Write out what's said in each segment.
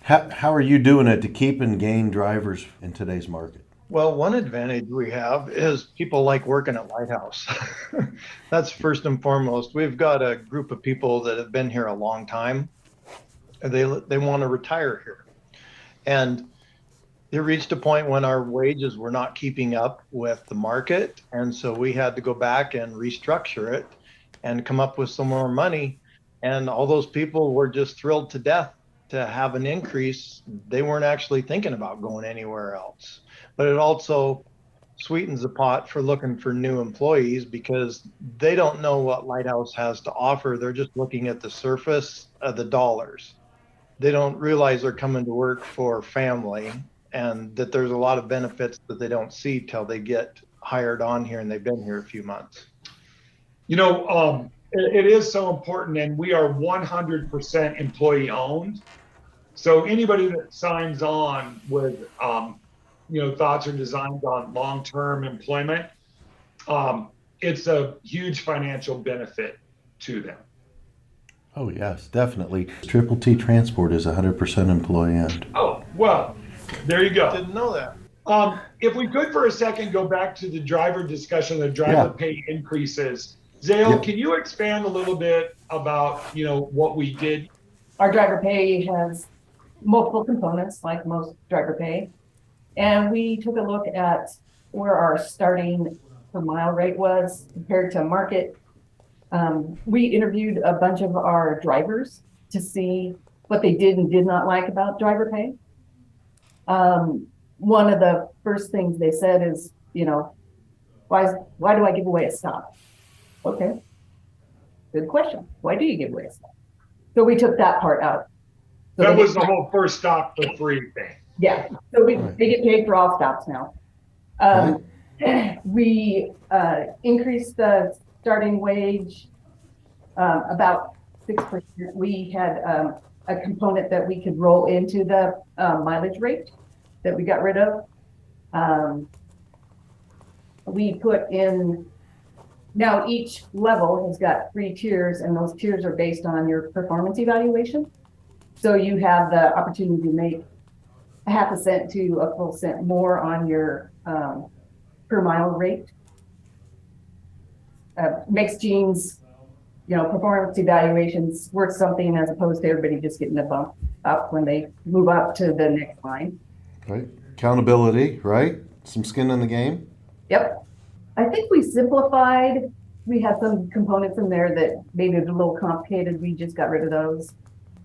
How are you doing it to keep and gain drivers in today's market? Well, one advantage we have is people like working at Lighthouse. That's first and foremost. We've got a group of people that have been here a long time. And they want to retire here. And it reached a point when our wages were not keeping up with the market. And so we had to go back and restructure it and come up with some more money. And all those people were just thrilled to death to have an increase. They weren't actually thinking about going anywhere else. But it also sweetens the pot for looking for new employees because they don't know what Lighthouse has to offer. They're just looking at the surface of the dollars. They don't realize they're coming to work for family and that there's a lot of benefits that they don't see till they get hired on here and they've been here a few months. It is so important, and we are 100% employee owned. So anybody that signs on with, thoughts or designs on long-term employment, it's a huge financial benefit to them. Oh yes, definitely. Triple T Transport is 100% employee owned. Oh, well, there you go. Didn't know that. If we could for a second go back to the driver discussion, the driver Yeah. pay increases. Zale, Yeah. can you expand a little bit about, what we did? Our driver pay has multiple components, like most driver pay. And we took a look at where our starting per mile rate was compared to market. We interviewed a bunch of our drivers to see what they did and did not like about driver pay. One of the first things they said is, why do I give away a stop? Okay, good question. Why do you give away a stop? So we took that part out. So That they was get- the whole first stop for free thing. Yeah, so they get paid for all stops now. We increased the starting wage about 6%. We had a component that we could roll into the mileage rate that we got rid of. We put in, now each level has got 3 tiers, and those tiers are based on your performance evaluation. So you have the opportunity to make a half a cent to a full cent more on your per mile rate. Makes Gene's, performance evaluations worth something as opposed to everybody just getting a bump up when they move up to the next line. Right. Accountability, right? Some skin in the game. Yep. I think we simplified. We had some components in there that made it a little complicated. We just got rid of those.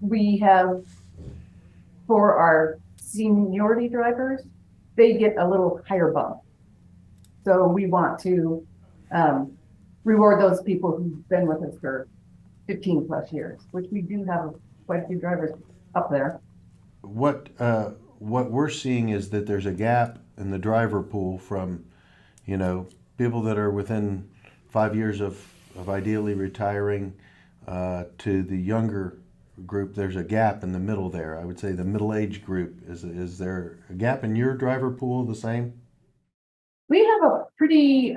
We have, for our seniority drivers, they get a little higher bump. So we want to reward those people who've been with us for 15 plus years, which we do have quite a few drivers up there. What we're seeing is that there's a gap in the driver pool from, people that are within 5 years of ideally retiring to the younger group. There's a gap in the middle there. I would say the middle age group. Is there a gap in your driver pool the same? We have a pretty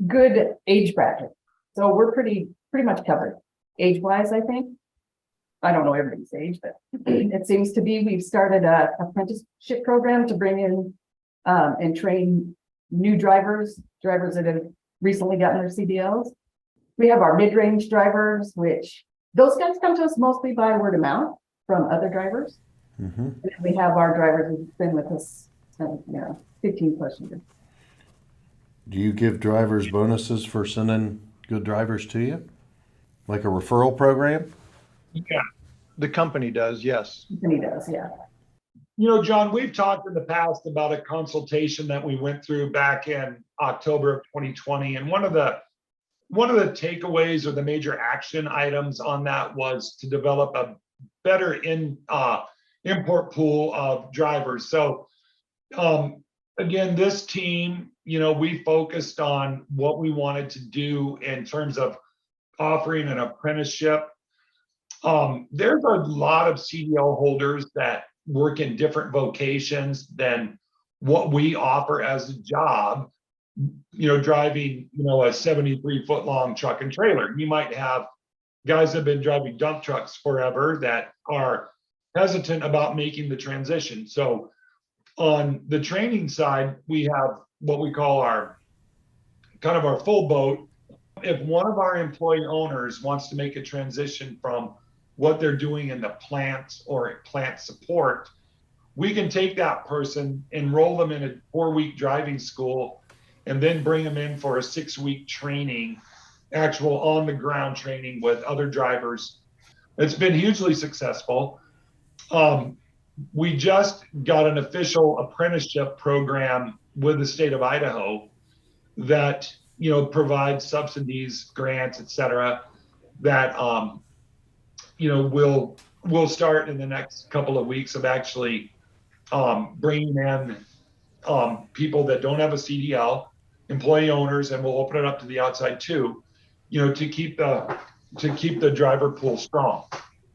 good age bracket. So we're pretty much covered age-wise, I think. I don't know everybody's age, but it seems to be. We've started a apprenticeship program to bring in and train new drivers that have recently gotten their CDLs. We have our mid-range drivers, which those guys come to us mostly by word of mouth from other drivers. Mm-hmm. And then we have our drivers who've been with us, 15 plus years. Do you give drivers bonuses for sending good drivers to you? Like a referral program? Yeah, the company does, yes. And he does, yeah. John, we've talked in the past about a consultation that we went through back in October of 2020. And one of the takeaways or the major action items on that was to develop a better import pool of drivers. So again, this team, we focused on what we wanted to do in terms of offering an apprenticeship. There's a lot of CDL holders that work in different vocations than what we offer as a job, driving, a 73-foot long truck and trailer. You might have guys that have been driving dump trucks forever that are hesitant about making the transition. So on the training side, we have what we call our kind of our full boat. If one of our employee owners wants to make a transition from what they're doing in the plant or plant support, we can take that person, enroll them in a 4-week driving school, and then bring them in for a 6-week training, actual on the ground training with other drivers. It's been hugely successful. We just got an official apprenticeship program with the state of Idaho that provides subsidies, grants, et cetera, that will start in the next couple of weeks of actually bringing in people that don't have a CDL, employee owners, and we'll open it up to the outside too, to keep the driver pool strong.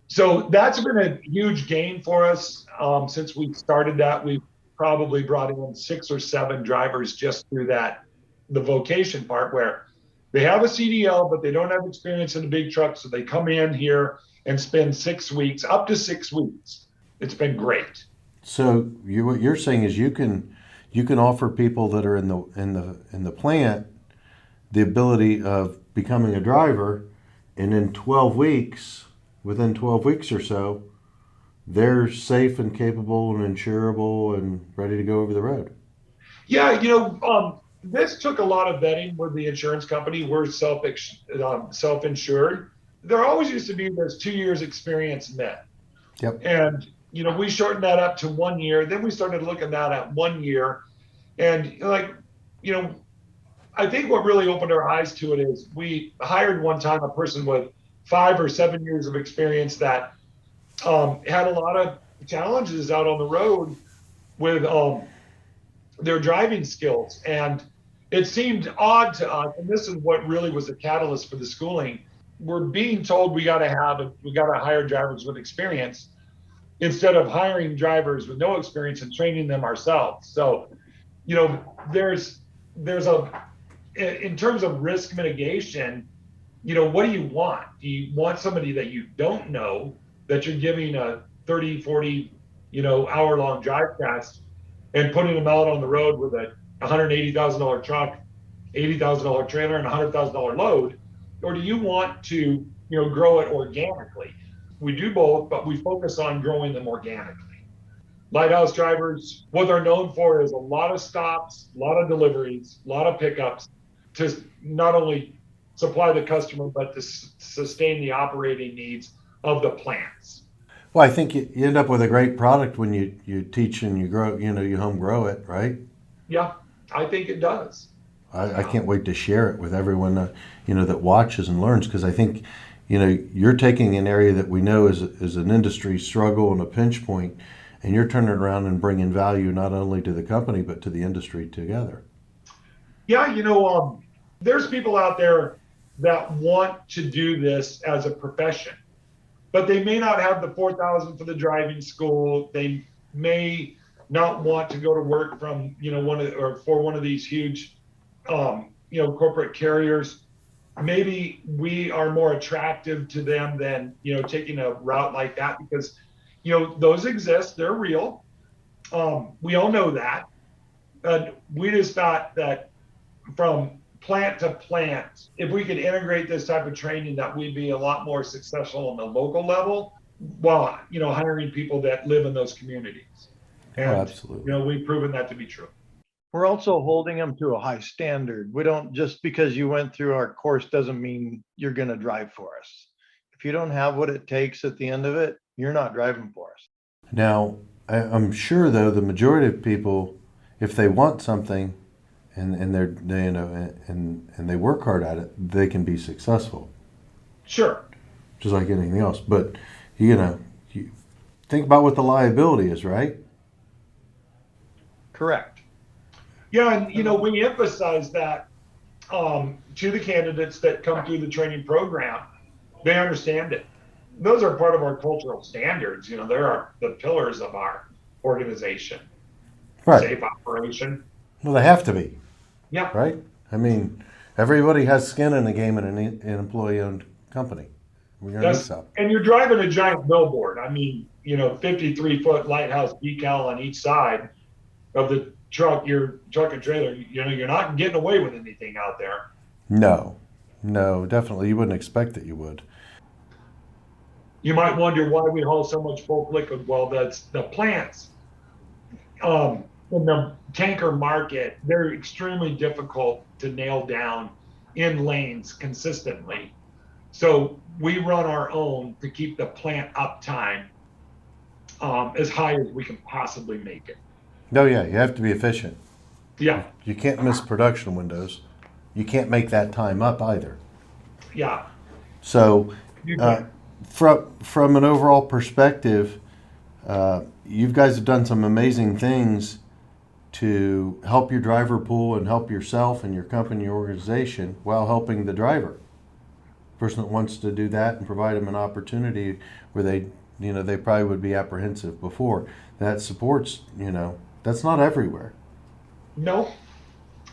So that's been a huge gain for us. Since we started that, we've probably brought in 6 or 7 drivers just through the vocation part, where they have a CDL, but they don't have experience in a big truck. So they come in here and spend 6 weeks, up to 6 weeks. It's been great. So what you're saying is you can offer people that are in the plant the ability of becoming a driver, and in 12 weeks, within 12 weeks or so, they're safe and capable and insurable and ready to go over the road. Yeah, this took a lot of vetting with the insurance company. We're self-insured. There always used to be this 2 years experience met. Yep. And, we shortened that up to 1 year. Then we started looking at 1 year. And I think what really opened our eyes to it is we hired one time a person with 5 or 7 years of experience that had a lot of challenges out on the road with their driving skills. And it seemed odd to us, and this is what really was the catalyst for the schooling. We're being told we got to hire drivers with experience instead of hiring drivers with no experience and training them ourselves. So, there's in terms of risk mitigation, what do you want? Do you want somebody that you don't know, that you're giving a 30, 40, hour-long drive test and putting them out on the road with a $180,000 truck, $80,000 trailer, and $100,000 load? Or do you want to, grow it organically? We do both, but we focus on growing them organically. Litehouse drivers, what they're known for is a lot of stops, a lot of deliveries, a lot of pickups to not only supply the customer, but to sustain the operating needs of the plants. Well, I think you end up with a great product when you teach and you grow, you home grow it, right? Yeah, I think it does. I can't wait to share it with everyone, that watches and learns, because I think, you're taking an area that we know is an industry struggle and a pinch point, and you're turning it around and bringing value not only to the company, but to the industry together. Yeah, there's people out there that want to do this as a profession, but they may not have the $4,000 for the driving school. They may not want to go to work from, for one of these huge, corporate carriers. Maybe we are more attractive to them than, taking a route like that, because, those exist, they're real. We all know that. We just thought that from plant to plant, if we could integrate this type of training, that we'd be a lot more successful on the local level, while, hiring people that live in those communities. And, absolutely. We've proven that to be true. We're also holding them to a high standard. We don't, just because you went through our course doesn't mean you're going to drive for us. If you don't have what it takes at the end of it, you're not driving for us. Now, I'm sure though the majority of people, if they want something, and they work hard at it, they can be successful. Sure. Just like anything else. But you think about what the liability is, right? Correct. Yeah, and we emphasize that to the candidates that come through the training program. They understand it. Those are part of our cultural standards. They are the pillars of our organization. Right. Safe operation. Well, they have to be. Yeah. Right? I mean, everybody has skin in the game in an employee-owned company. We're gonna need That's, some. and you're driving a giant billboard. I mean, 53-foot lighthouse decal on each side of the truck, your truck and trailer. You're not getting away with anything out there. No, no, definitely. You wouldn't expect that you would. You might wonder why we haul so much bulk liquid. Well, that's the plants. In the tanker market, they're extremely difficult to nail down in lanes consistently. So we run our own to keep the plant uptime as high as we can possibly make it. No, yeah, you have to be efficient. Yeah, You can't miss production windows. You can't make that time up either. yeah. So, You uh, can. from an overall perspective, you guys have done some amazing things to help your driver pool and help yourself and your company, your organization, while helping the driver. Person that wants to do that and provide them an opportunity where they probably would be apprehensive before. That supports, that's not everywhere. No,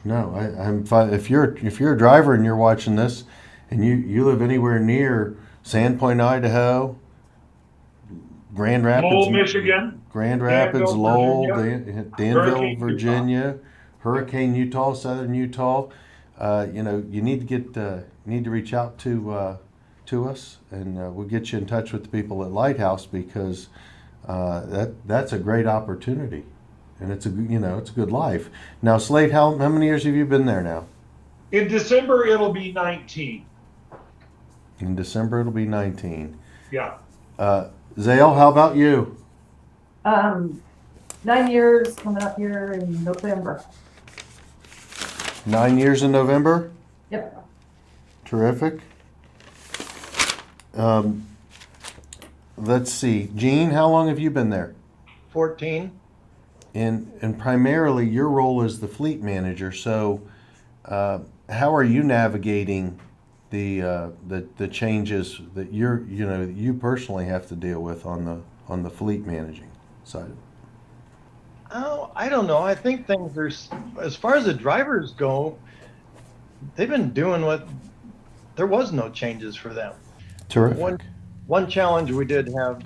No, I'm fine. If you're a driver and you're watching this, and you live anywhere near Sandpoint, Idaho, Grand Rapids, Lowell, Michigan, Grand Rapids, Danville, Lowell, Virginia, Danville, Hurricane, Virginia, Hurricane, Utah, Southern Utah. You need to reach out to us, and we'll get you in touch with the people at Litehouse because that's a great opportunity, and it's a good life. Now, Slade, how many years have you been there now? In December, it'll be 19. In December, it'll be 19. Yeah. Zale, how about you? 9 years coming up here in November. 9 years in November? Yep. Terrific. Let's see. Gene, how long have you been there? 14. And primarily your role is the fleet manager. So how are you navigating the changes that you personally have to deal with on the fleet managing side? Oh, I don't know. I think things are, as far as the drivers go, they've been doing there was no changes for them. Terrific. One challenge we did have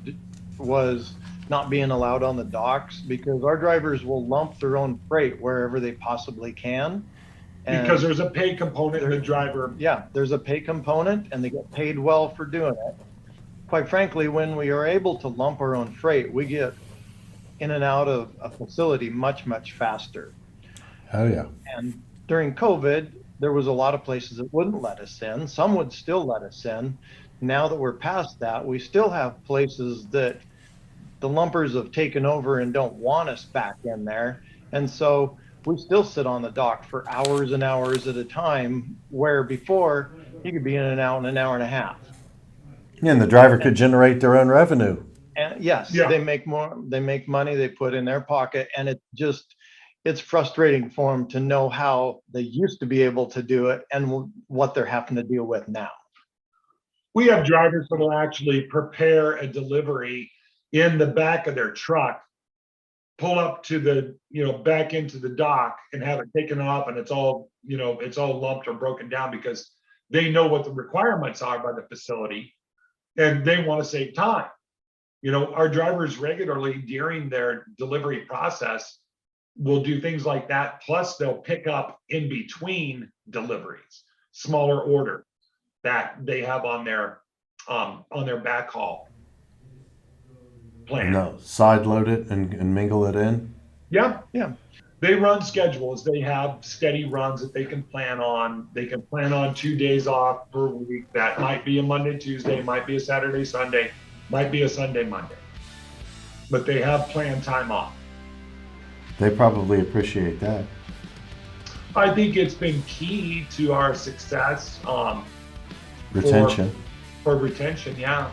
was not being allowed on the docks because our drivers will lump their own freight wherever they possibly can. And Because there's a pay component in the driver. yeah, there's a pay component and they get paid well for doing it. Quite frankly, when we are able to lump our own freight, we get in and out of a facility much, much faster. Oh yeah. And during COVID, there was a lot of places that wouldn't let us in. Some would still let us in. Now that we're past that, we still have places that the lumpers have taken over and don't want us back in there. And so we still sit on the dock for hours and hours at a time, where before you could be in and out in an hour and a half. Yeah, and the driver could generate their own revenue. And yes, Yeah. they make money, they put in their pocket, and it's frustrating for them to know how they used to be able to do it and what they're having to deal with now. We have drivers that will actually prepare a delivery in the back of their truck, pull up to the, back into the dock and have it taken off, and it's all lumped or broken down because they know what the requirements are by the facility and they want to save time. Our drivers regularly during their delivery process will do things like that. Plus they'll pick up in between deliveries, smaller order that they have on their backhaul plan. No, side load it and mingle it in. Yeah. Yeah. They run schedules. They have steady runs that they can plan on. They can plan on 2 days off per week. That might be a Monday, Tuesday, might be a Saturday, Sunday, might be a Sunday, Monday. But they have planned time off. They probably appreciate that. I think it's been key to our success Retention. for retention. Yeah.